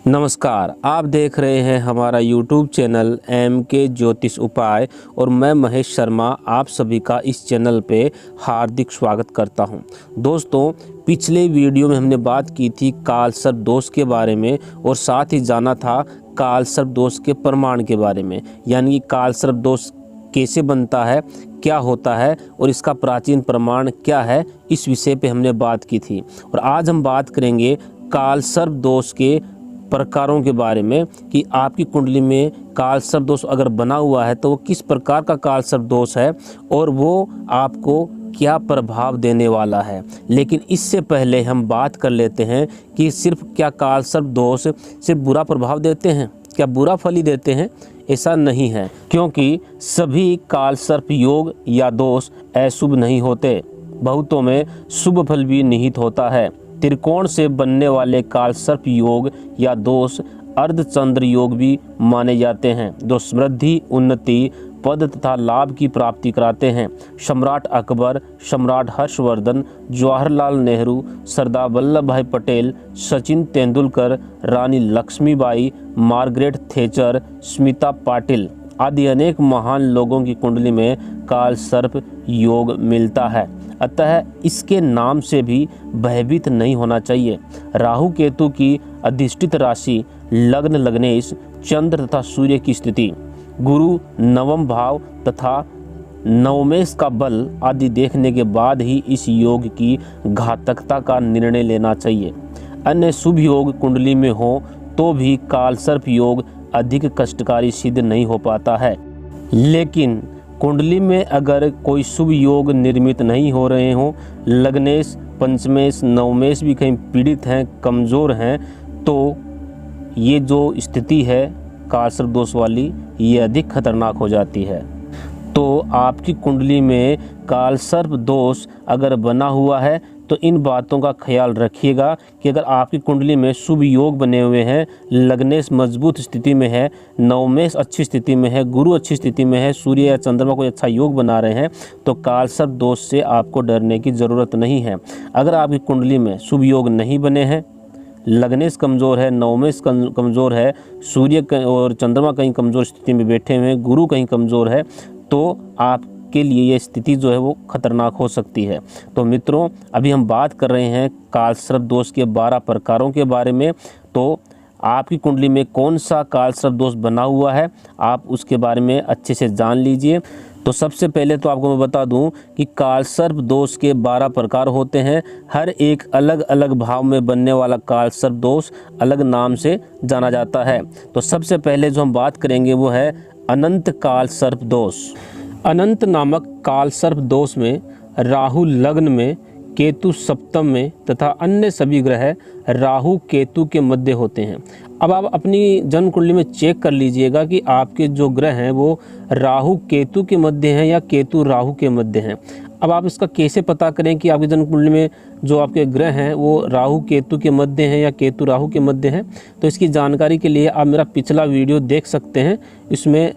नमस्कार, आप देख रहे हैं हमारा YouTube चैनल MK ज्योतिष उपाय और मैं महेश शर्मा आप सभी का इस चैनल पे हार्दिक स्वागत करता हूं। दोस्तों, पिछले वीडियो में हमने बात की थी काल सर्प दोष के बारे में और साथ ही जाना था काल सर्प दोष के प्रमाण के बारे में, यानी काल सर्प दोष कैसे बनता है, क्या होता है और इसका प्राचीन प्रमाण क्या है, इस विषय पे हमने बात की थी। और आज हम बात करेंगे काल सर्प दोष के प्रकारों के बारे में कि आपकी कुंडली में काल सर्प दोष अगर बना हुआ है तो वो किस प्रकार का काल सर्प दोष है और वो आपको क्या प्रभाव देने वाला है। लेकिन इससे पहले हम बात कर लेते हैं कि सिर्फ क्या काल सर्प दोष सिर्फ बुरा प्रभाव देते हैं, क्या बुरा फल ही देते हैं? ऐसा नहीं है, क्योंकि सभी काल सर्प योग या दोष अशुभ नहीं होते, बहुतों में शुभ फल भी निहित होता है। त्रिकोण से बनने वाले काल सर्प योग या दोष अर्धचंद्र योग भी माने जाते हैं, जो समृद्धि, उन्नति, पद तथा लाभ की प्राप्ति कराते हैं। सम्राट अकबर, सम्राट हर्षवर्धन, जवाहरलाल नेहरू, सरदार वल्लभ भाई पटेल, सचिन तेंदुलकर, रानी लक्ष्मीबाई, मार्गरेट थैचर, स्मिता पाटिल आदि अनेक महान लोगों की कुंडली में काल सर्प योग मिलता है। अतः इसके नाम से भी भयभीत नहीं होना चाहिए। राहु केतु की अधिष्ठित राशि, लग्न लग्नेश, चंद्र तथा सूर्य की स्थिति, गुरु नवम भाव तथा नवमेश का बल आदि देखने के बाद ही इस योग की घातकता का निर्णय लेना चाहिए। अन्य शुभ योग कुंडली में हो तो भी काल सर्प योग अधिक कष्टकारी सिद्ध नहीं हो पाता है। लेकिन कुंडली में अगर कोई शुभ योग निर्मित नहीं हो रहे हों, लग्नेश, पंचमेश, नवमेश भी कहीं पीड़ित हैं, कमज़ोर हैं, तो ये जो स्थिति है काल सर्प दोष वाली, ये अधिक खतरनाक हो जाती है। तो आपकी कुंडली में काल सर्प दोष अगर बना हुआ है तो इन बातों का ख्याल रखिएगा कि अगर आपकी कुंडली में शुभ योग बने हुए हैं, लग्नेश मजबूत स्थिति में है, नवमेश अच्छी स्थिति में है, गुरु अच्छी स्थिति में है, सूर्य या चंद्रमा कोई अच्छा योग बना रहे हैं, तो काल सर्प दोष से आपको डरने की ज़रूरत नहीं है। अगर आपकी कुंडली में शुभ योग नहीं बने हैं, लग्नेश कमज़ोर है, नवमेश कमज़ोर है, सूर्य और चंद्रमा कहीं कमज़ोर स्थिति में बैठे हुए हैं, गुरु कहीं कमज़ोर है, तो आपके लिए ये स्थिति जो है वो खतरनाक हो सकती है। तो मित्रों, अभी हम बात कर रहे हैं काल सर्प दोष के 12 प्रकारों के बारे में। तो आपकी कुंडली में कौन सा काल सर्प दोष बना हुआ है, आप उसके बारे में अच्छे से जान लीजिए। तो सबसे पहले तो आपको मैं बता दूं कि काल सर्प दोष के 12 प्रकार होते हैं। हर एक अलग अलग भाव में बनने वाला काल सर्प दोष अलग नाम से जाना जाता है। तो सबसे पहले जो हम बात करेंगे वो है अनंत काल सर्प दोष। अनंत नामक काल सर्प दोष में राहु लग्न में, केतु सप्तम में तथा अन्य सभी ग्रह राहु केतु के मध्य होते हैं। अब आप अपनी जन्म कुंडली में चेक कर लीजिएगा कि आपके जो ग्रह हैं वो राहु केतु के मध्य हैं या केतु राहु के मध्य हैं। अब आप इसका कैसे पता करें कि आपकी जन्म कुंडली में जो आपके ग्रह हैं वो राहु केतु के मध्य हैं या केतु राहु के मध्य हैं? तो इसकी जानकारी के लिए आप मेरा पिछला वीडियो देख सकते हैं, इसमें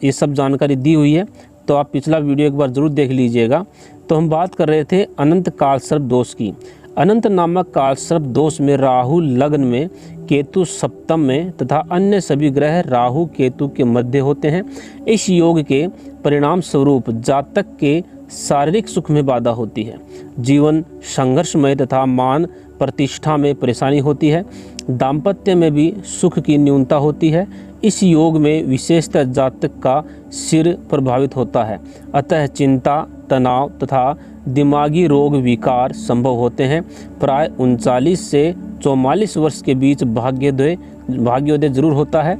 ये सब जानकारी दी हुई है, तो आप पिछला वीडियो एक बार ज़रूर देख लीजिएगा। तो हम बात कर रहे थे अनंत काल सर्प दोष की। अनंत नामक काल सर्प दोष में राहु लग्न में, केतु सप्तम में तथा अन्य सभी ग्रह राहु केतु के मध्य होते हैं। इस योग के परिणाम स्वरूप जातक के शारीरिक सुख में बाधा होती है, जीवन संघर्षमय तथा मान प्रतिष्ठा में परेशानी होती है, दाम्पत्य में भी सुख की न्यूनता होती है। इस योग में विशेषतः जातक का सिर प्रभावित होता है, अतः चिंता, तनाव तथा दिमागी रोग विकार संभव होते हैं। प्राय 39 से 44 वर्ष के बीच भाग्योदय जरूर होता है।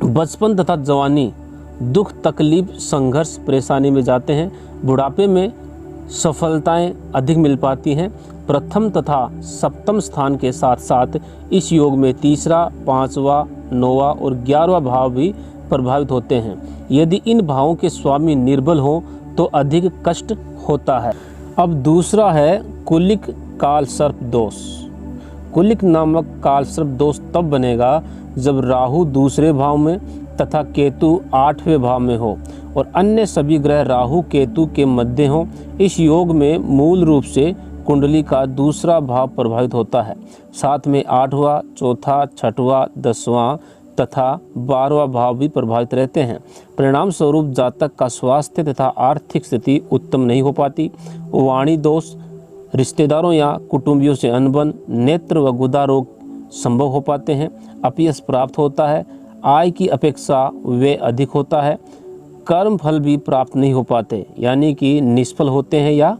बचपन तथा जवानी दुख, तकलीफ, संघर्ष, परेशानी में जाते हैं। बुढ़ापे में सफलताएं अधिक मिल पाती हैं। प्रथम तथा सप्तम स्थान के साथ साथ इस योग में तीसरा, 5वां, 9वां और 11वां भाव भी प्रभावित होते हैं। यदि इन भावों के स्वामी निर्बल हों तो अधिक कष्ट होता है। अब दूसरा है कुलिक काल सर्प दोष। कुलिक नामक काल सर्प दोष तब बनेगा जब राहु दूसरे भाव में तथा केतु 8वें भाव में हो और अन्य सभी ग्रह राहु केतु के मध्य हों। इस योग में मूल रूप से कुंडली का दूसरा भाव प्रभावित होता है। साथ में 8वां, चौथा, 6वां, 10वां तथा 12वां भाव भी प्रभावित रहते हैं। परिणाम स्वरूप जातक का स्वास्थ्य तथा आर्थिक स्थिति उत्तम नहीं हो पाती। वाणी दोष, रिश्तेदारों या कुटुंबियों से अनबन, नेत्र व गुदा रोग संभव हो पाते हैं। अपयश प्राप्त होता है। आय की अपेक्षा व्यय अधिक होता है। कर्म फल भी प्राप्त नहीं हो पाते, यानी कि निष्फल होते हैं या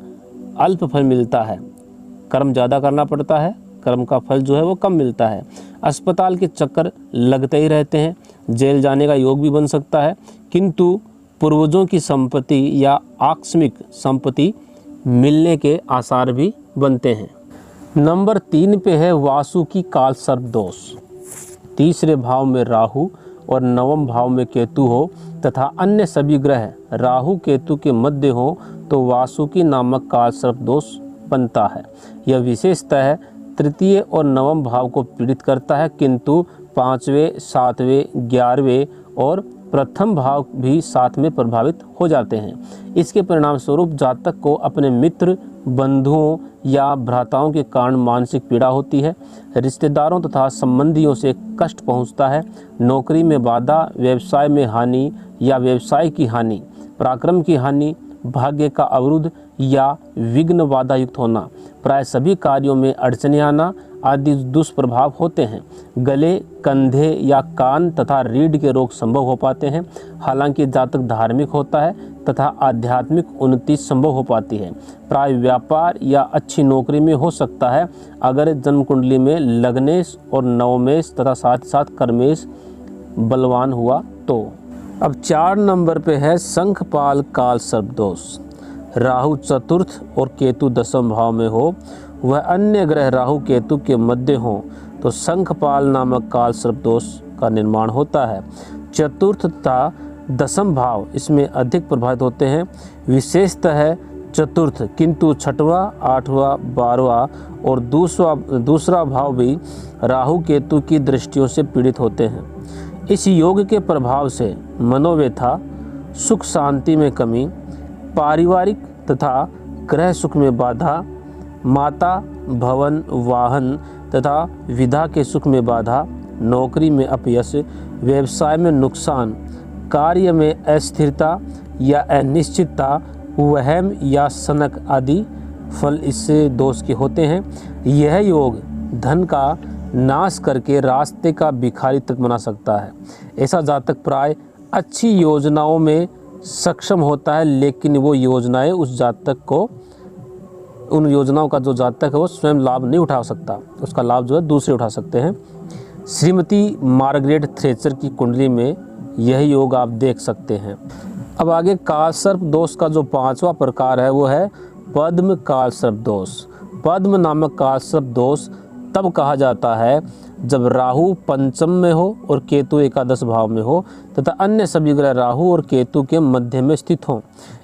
अल्प फल मिलता है। कर्म ज़्यादा करना पड़ता है, कर्म का फल जो है वो कम मिलता है। अस्पताल के चक्कर लगते ही रहते हैं। जेल जाने का योग भी बन सकता है, किंतु पूर्वजों की संपत्ति या आकस्मिक संपत्ति मिलने के आसार भी बनते हैं। नंबर 3 पे है वासुकी काल सर्प दोष। तीसरे भाव में राहु और 9वें भाव में केतु हो तथा अन्य सभी ग्रह राहु केतु के मध्य हो तो वासुकी नामक काल सर्प दोष बनता है। यह विशेषतः तृतीय और 9वें भाव को पीड़ित करता है, किंतु 5वें, 7वें, 11वें और प्रथम भाव भी साथ में प्रभावित हो जाते हैं। इसके परिणाम स्वरूप जातक को अपने मित्र, बंधुओं या भ्राताओं के कारण मानसिक पीड़ा होती है। रिश्तेदारों तथा संबंधियों से कष्ट पहुंचता है। नौकरी में बाधा, व्यवसाय में हानि या व्यवसाय की हानि, पराक्रम की हानि, भाग्य का अवरुद्ध या विघ्न बाधा युक्त होना, प्राय सभी कार्यों में अड़चने आना आदि दुष्प्रभाव होते हैं। गले, कंधे या कान तथा रीढ़ के रोग संभव हो पाते हैं। हालांकि जातक धार्मिक होता है तथा आध्यात्मिक उन्नति संभव हो पाती है। प्राय व्यापार या अच्छी नौकरी में हो सकता है अगर जन्म कुंडली में लग्नेश और नवमेश तथा साथ ही साथ कर्मेश बलवान हुआ तो। अब 4 नंबर पे है शंखपाल काल सर्प दोष। राहु चतुर्थ और केतु 10वें भाव में हो, वह अन्य ग्रह राहु केतु के मध्य हो तो शंखपाल नामक काल सर्प दोष का निर्माण होता है। चतुर्थ तथा 10वें भाव इसमें अधिक प्रभावित होते हैं। विशेषतः चतुर्थ, किंतु 6वां, 8वां, 12वां और दूसरा भाव भी राहु केतु की दृष्टियों से पीड़ित होते हैं। इस योग के प्रभाव से मनोव्यथा, सुख शांति में कमी, पारिवारिक तथा गृह सुख में बाधा, माता, भवन, वाहन तथा विधा के सुख में बाधा, नौकरी में अपयश, व्यवसाय में नुकसान, कार्य में अस्थिरता या अनिश्चितता, वहम या सनक आदि फल इससे दोष के होते हैं। यह योग धन का नाश करके रास्ते का भिखारी तक बना सकता है। ऐसा जातक प्राय अच्छी योजनाओं में सक्षम होता है, लेकिन वो योजनाएं उस जातक को, उन योजनाओं का जो जातक है वो स्वयं लाभ नहीं उठा सकता, उसका लाभ जो है दूसरे उठा सकते हैं। श्रीमती मार्गरेट थ्रेचर की कुंडली में यह योग आप देख सकते हैं। अब आगे काल सर्प दोष का जो 5वां प्रकार है वो है पद्म काल सर्प दोष। पद्म नामक काल सर्प दोष तब कहा जाता है जब राहु पंचम में हो और केतु एकादश भाव में हो तथा अन्य सभी ग्रह राहु और केतु के मध्य में स्थित हों।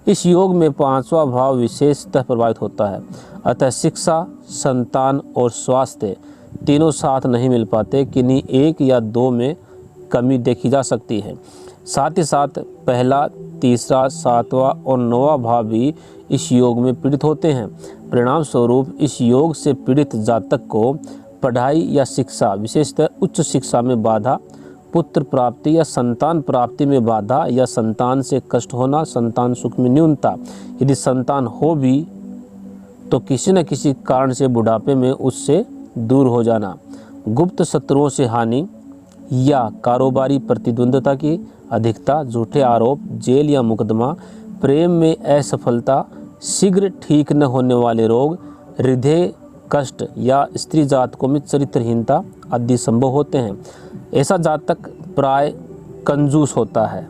इस योग में 5वां भाव विशेषतः प्रभावित होता है। अतः शिक्षा, संतान और स्वास्थ्य तीनों साथ नहीं मिल पाते, किन्हीं 1 या 2 में कमी देखी जा सकती है। साथ ही साथ पहला, तीसरा, 7वां और 9वां भाव भी इस योग में पीड़ित होते हैं। परिणाम स्वरूप इस योग से पीड़ित जातक को पढ़ाई या शिक्षा, विशेषतः उच्च शिक्षा में बाधा, पुत्र प्राप्ति या संतान प्राप्ति में बाधा या संतान से कष्ट होना, संतान सुख में न्यूनता, यदि संतान हो भी तो किसी न किसी कारण से बुढ़ापे में उससे दूर हो जाना, गुप्त शत्रुओं से हानि या कारोबारी प्रतिद्वंद्विता की अधिकता, झूठे आरोप, जेल या मुकदमा, प्रेम में असफलता, शीघ्र ठीक न होने वाले रोग, हृदय कष्ट या स्त्री जातकों में चरित्रहीनता आदि संभव होते हैं। ऐसा जातक प्राय कंजूस होता है।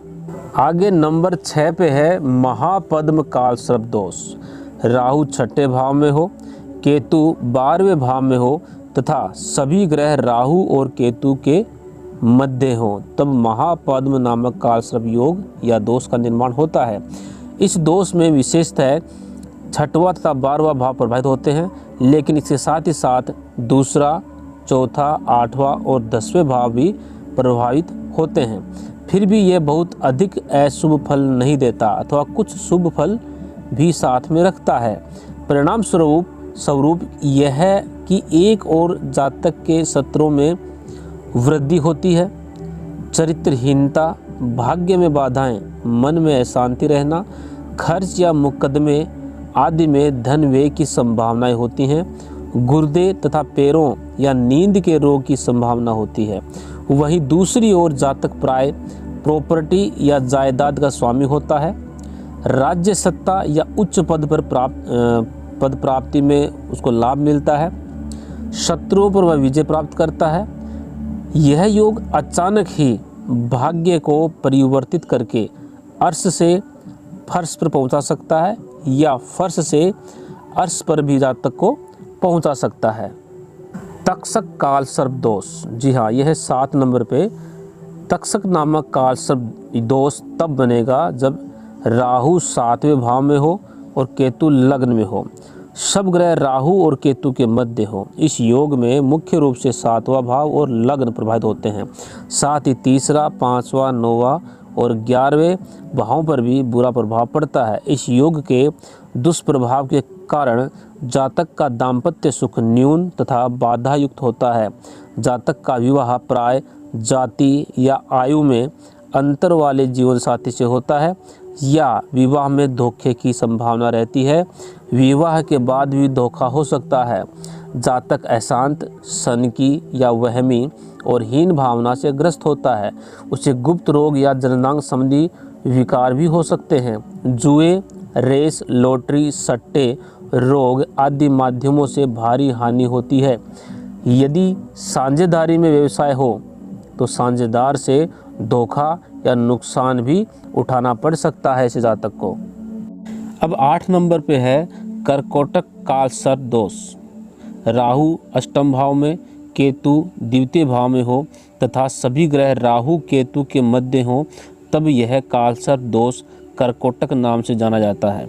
आगे नंबर 6 पे है महापद्म काल सर्प दोष। राहु 6ठे भाव में हो, केतु 12वें भाव में हो तथा सभी ग्रह राहु और केतु के मध्य हो, तब महापद्म नामक काल सर्प योग या दोष का निर्माण होता है। इस दोष में विशेषतः 6वां तथा 12वां भाव प्रभावित होते हैं, लेकिन इसके साथ ही साथ दूसरा, चौथा, 8वां और 10वें भाव भी प्रभावित होते हैं। फिर भी ये बहुत अधिक अशुभ फल नहीं देता अथवा कुछ शुभ फल भी साथ में रखता है। परिणाम स्वरूप स्वरूप यह है कि एक और जातक के सत्रों में वृद्धि होती है, चरित्रहीनता, भाग्य में बाधाएं, मन में अशांति रहना, खर्च या मुकदमे आदि में धन व्यय की संभावनाएं होती हैं, गुर्दे तथा पैरों या नींद के रोग की संभावना होती है। वहीं दूसरी ओर जातक प्राय प्रॉपर्टी या जायदाद का स्वामी होता है, राज्य सत्ता या उच्च पद प्राप्ति में उसको लाभ मिलता है, शत्रुओं पर वह विजय प्राप्त करता है। यह योग अचानक ही भाग्य को परिवर्तित करके अर्श से फर्श पर पहुंचा सकता है या फर्श से अर्श पर भी जातक को पहुंचा सकता है। तक्षक काल सर्प दोष, जी हाँ, यह 7 नंबर पे तक्षक नामक काल सर्प दोष तब बनेगा जब राहु 7वें भाव में हो और केतु लग्न में हो, सब ग्रह राहु और केतु के मध्य हो। इस योग में मुख्य रूप से 7वां भाव और लग्न प्रभावित होते हैं, साथ ही 3रा, 5वां, 9वां और 11वें भावों पर भी बुरा प्रभाव पड़ता है। इस योग के दुष्प्रभाव के कारण जातक का दाम्पत्य सुख न्यून तथा बाधा युक्त होता है। जातक का विवाह प्राय जाति या आयु में अंतर वाले जीवन साथी से होता है या विवाह में धोखे की संभावना रहती है। विवाह के बाद भी धोखा हो सकता है। जातक अशांत, सनकी या वहमी और हीन भावना से ग्रस्त होता है। उसे गुप्त रोग या जननांग संबंधी विकार भी हो सकते हैं। जुए, रेस, लॉटरी, सट्टे, रोग आदि माध्यमों से भारी हानि होती है। यदि साझेदारी में व्यवसाय हो तो साझेदार से धोखा या नुकसान भी उठाना पड़ सकता है इस जातक को। अब 8 नंबर पे है कर्कोटक काल सर्प दोष। राहु अष्टम भाव में, केतु द्वितीय भाव में हो तथा सभी ग्रह राहु केतु के मध्य हो, तब यह काल सर्प दोष कर्कोटक नाम से जाना जाता है।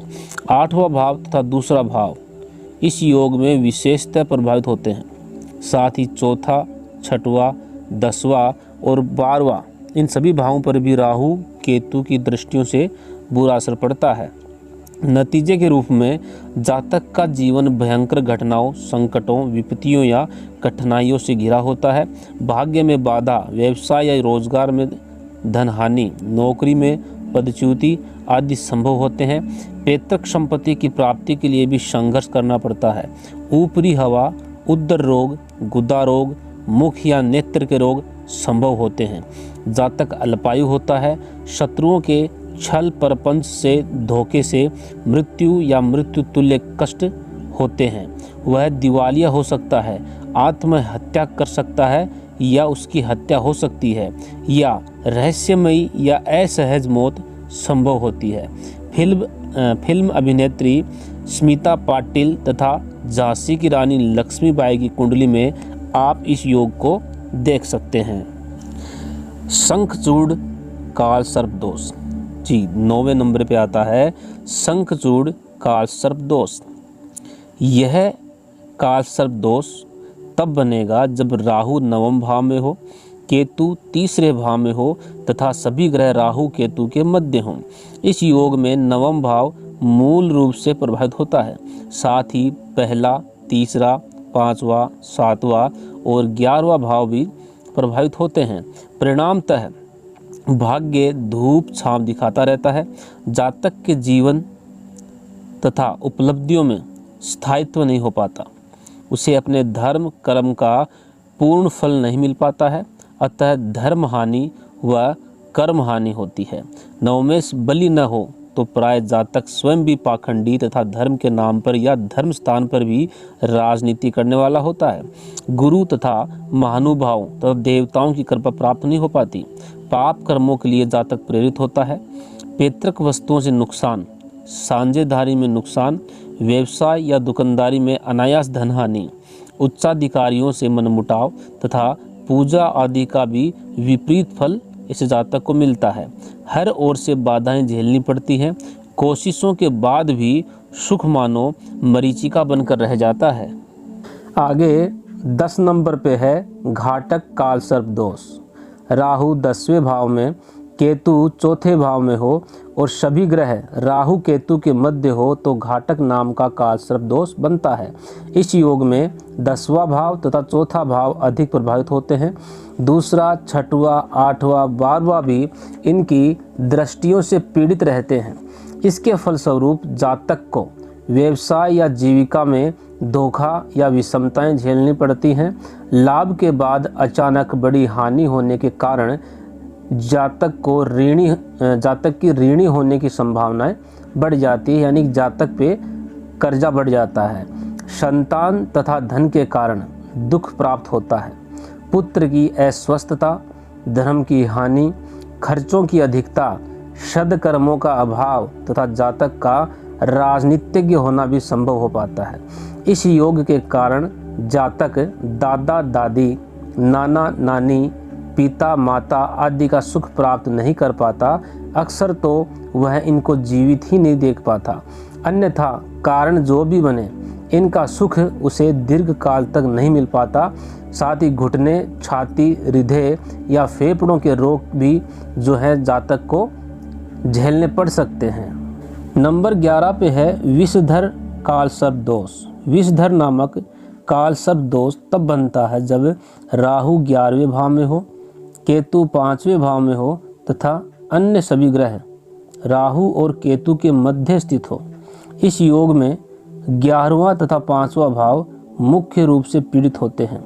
8वां भाव तथा दूसरा भाव इस योग में विशेषतः प्रभावित होते हैं। साथ ही चौथा, 6वां, 10वां और 12वां इन सभी भावों पर भी राहु केतु की दृष्टियों से बुरा असर पड़ता है। नतीजे के रूप में जातक का जीवन भयंकर घटनाओं, संकटों, विपत्तियों या कठिनाइयों से घिरा होता है। भाग्य में बाधा, व्यवसाय या रोजगार में धनहानि, नौकरी में पदच्युति आदि संभव होते हैं। पैतृक संपत्ति की प्राप्ति के लिए भी संघर्ष करना पड़ता है। ऊपरी हवा, उदर रोग, गुदा रोग, मुख या नेत्र के रोग संभव होते हैं। जातक अल्पायु होता है। शत्रुओं के छल प्रपंच से, धोखे से मृत्यु या मृत्यु तुल्य कष्ट होते हैं। वह दिवालिया हो सकता है, आत्महत्या कर सकता है या उसकी हत्या हो सकती है या रहस्यमयी या असहज मौत संभव होती है। फिल्म अभिनेत्री स्मिता पाटिल तथा झांसी की रानी लक्ष्मीबाई की कुंडली में आप इस योग को देख सकते हैं। शंखचूड़ काल सर्प दोष, जी 9वें नंबर पे आता है शंखचूड़ काल सर्प दोष। यह काल सर्प दोष तब बनेगा जब राहु 9वें भाव में हो, केतु 3रे भाव में हो तथा सभी ग्रह राहु केतु के मध्य हों। इस योग में 9वां भाव मूल रूप से प्रभावित होता है। साथ ही पहला, 3रा, 5वां, 7वां और 11वां भाव भी प्रभावित होते हैं। परिणामतः भाग्य धूप छांव दिखाता रहता है। जातक के जीवन तथा उपलब्धियों में स्थायित्व नहीं हो पाता। उसे अपने धर्म कर्म का पूर्ण फल नहीं मिल पाता है, अतः धर्म हानि व कर्म हानि होती है। नवमेश बलि न हो तो प्राय जातक स्वयं भी पाखंडी तथा धर्म के नाम पर या धर्म स्थान पर भी राजनीति करने वाला होता है। गुरु तथा महानुभाव तथा देवताओं की कृपा प्राप्त नहीं हो पाती। पाप कर्मों के लिए जातक प्रेरित होता है। पैतृक वस्तुओं से नुकसान, साझेदारी में नुकसान, व्यवसाय या दुकानदारी में अनायास धनहानि, उच्चाधिकारियों से मनमुटाव तथा पूजा आदि का भी विपरीत फल इस जातक को मिलता है। हर ओर से बाधाएं झेलनी पड़ती हैं। कोशिशों के बाद भी सुख मानो मरीचिका बनकर रह जाता है। आगे 10 नंबर पे है घातक काल सर्प दोष। राहु 10वें भाव में, केतु चौथे भाव में हो और सभी ग्रह राहु केतु के मध्य हो तो घातक नाम का कालसर्प दोष बनता है। इस योग में 10वां भाव तथा चौथा भाव अधिक प्रभावित होते हैं। दूसरा, 6वां, 8वां, 12वां भी इनकी दृष्टियों से पीड़ित रहते हैं। इसके फलस्वरूप जातक को व्यवसाय या जीविका में धोखा या विषमताएं झेलनी पड़ती हैं। लाभ के बाद अचानक बड़ी हानि होने के कारण जातक की ऋणी होने की संभावनाएं बढ़ जाती है, यानी जातक पे कर्जा बढ़ जाता है। संतान तथा धन के कारण दुख प्राप्त होता है। पुत्र की अस्वस्थता, धर्म की हानि, खर्चों की अधिकता, सद्कर्मों का अभाव तथा जातक का राजनीतिज्ञ होना भी संभव हो पाता है। इस योग के कारण जातक दादा दादी, नाना नानी, पिता माता आदि का सुख प्राप्त नहीं कर पाता। अक्सर तो वह इनको जीवित ही नहीं देख पाता। अन्यथा कारण जो भी बने, इनका सुख उसे दीर्घ काल तक नहीं मिल पाता। साथ ही घुटने, छाती, हृदय या फेफड़ों के रोग भी जो है जातक को झेलने पड़ सकते हैं। नंबर 11 पे है विषधर कालसर्प दोष। विषधर नामक कालसर्प दोष तब बनता है जब राहु 11वें भाव में हो, केतु 5वें भाव में हो तथा अन्य सभी ग्रह राहु और केतु के मध्य स्थित हो। इस योग में 11वां तथा 5वां भाव मुख्य रूप से पीड़ित होते हैं।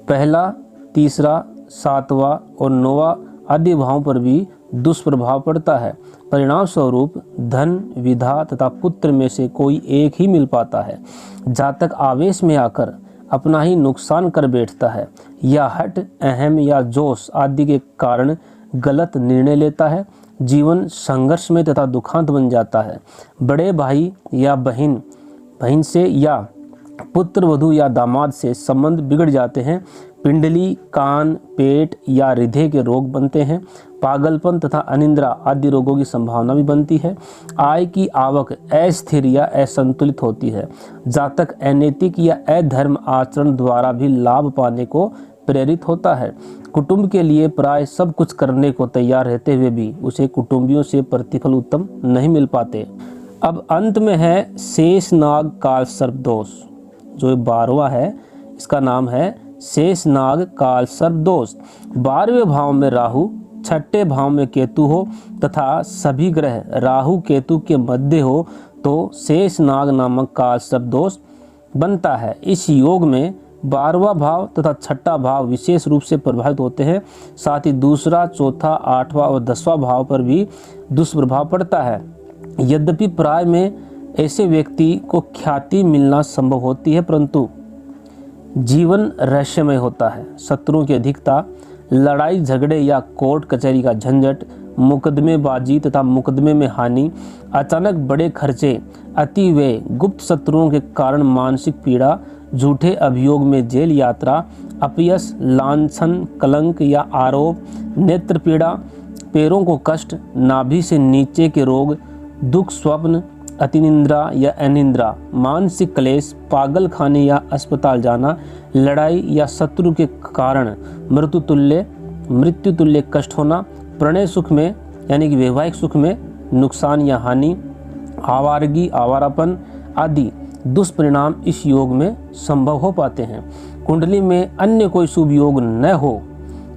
पहला, तीसरा, 7वां और 9वां आदि भावों पर भी दुष्प्रभाव पड़ता है। परिणाम स्वरूप धन, विधा तथा पुत्र में से कोई एक ही मिल पाता है। जातक आवेश में आकर अपना ही नुकसान कर बैठता है या हट, अहम या जोश आदि के कारण गलत निर्णय लेता है। जीवन संघर्षमय तथा दुखांत बन जाता है। बड़े भाई या बहन से या पुत्र वधू या दामाद से संबंध बिगड़ जाते हैं। पिंडली, कान, पेट या हृदय के रोग बनते हैं। पागलपन तथा अनिद्रा आदि रोगों की संभावना भी बनती है। आय की आवक अस्थिर या असंतुलित होती है। जातक अनैतिक या अधर्म आचरण द्वारा भी लाभ पाने को प्रेरित होता है। कुटुंब के लिए प्राय सब कुछ करने को तैयार रहते हुए भी उसे कुटुंबियों से प्रतिफल उत्तम नहीं मिल पाते। अब अंत में है शेषनाग कालसर्प दोष, जो 12वां है। इसका नाम है शेषनाग कालसर्प दोष। 12वें भाव में राहु, 6ठे भाव में केतु हो तथा सभी ग्रह राहु केतु के मध्य हो तो शेषनाग नामक कालसर्प दोष बनता है। इस योग में 12वां भाव तथा 6ठा भाव विशेष रूप से प्रभावित होते हैं। साथ ही दूसरा, चौथा, 8वां और 10वां भाव पर भी दुष्प्रभाव पड़ता है। यद्यपि प्राय में ऐसे व्यक्ति को ख्याति मिलना संभव होती है, परंतु जीवन रहस्यमय होता है। शत्रुओं की अधिकता, लड़ाई झगड़े या कोर्ट कचहरी का झंझट, मुकदमेबाजी तथा मुकदमे में हानि, अचानक बड़े खर्चे, अति व्यय, गुप्त शत्रुओं के कारण मानसिक पीड़ा, झूठे अभियोग में जेल यात्रा, अपयश, लांछन, कलंक या आरोप, नेत्र पीड़ा, पैरों को कष्ट, नाभि से नीचे के रोग, दुख स्वप्न, अतिनिंद्रा या अनिंद्रा, मानसिक क्लेश, पागल खाने या अस्पताल जाना, लड़ाई या शत्रु के कारण मृत्यु तुल्य कष्ट होना, प्रणय सुख में यानी कि वैवाहिक सुख में नुकसान या हानि, आवारगी, आवारापन आदि दुष्परिणाम इस योग में संभव हो पाते हैं। कुंडली में अन्य कोई शुभ योग न हो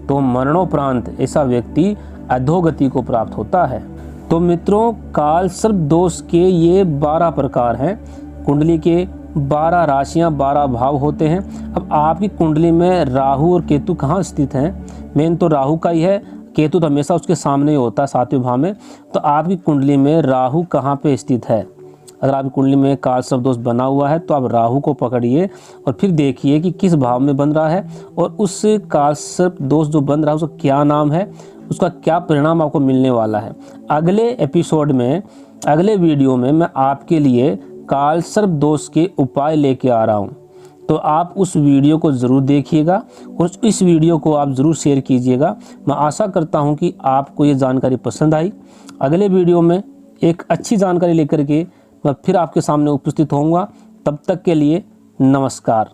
तो मरणोपरांत ऐसा व्यक्ति अधोगति को प्राप्त होता है। तो मित्रों, कालसर्प दोष के ये 12 प्रकार हैं। कुंडली के 12 राशियां, 12 भाव होते हैं। अब आपकी कुंडली में राहु और केतु कहाँ स्थित हैं? मेन तो राहु का ही है, केतु तो हमेशा उसके सामने ही होता है 7वें भाव में। तो आपकी कुंडली में राहु कहाँ पे स्थित है? अगर आपकी कुंडली में कालसर्प दोष बना हुआ है तो आप राहु को पकड़िए और फिर देखिए कि किस भाव में बन रहा है और उस कालसर्प दोष जो बन रहा है उसका क्या नाम है, उसका क्या परिणाम आपको मिलने वाला है। अगले एपिसोड में, अगले वीडियो में मैं आपके लिए कालसर्प दोष के उपाय लेके आ रहा हूँ। तो आप उस वीडियो को ज़रूर देखिएगा और इस वीडियो को आप ज़रूर शेयर कीजिएगा। मैं आशा करता हूँ कि आपको ये जानकारी पसंद आई। अगले वीडियो में एक अच्छी जानकारी लेकर के मैं फिर आपके सामने उपस्थित होऊंगा। तब तक के लिए नमस्कार।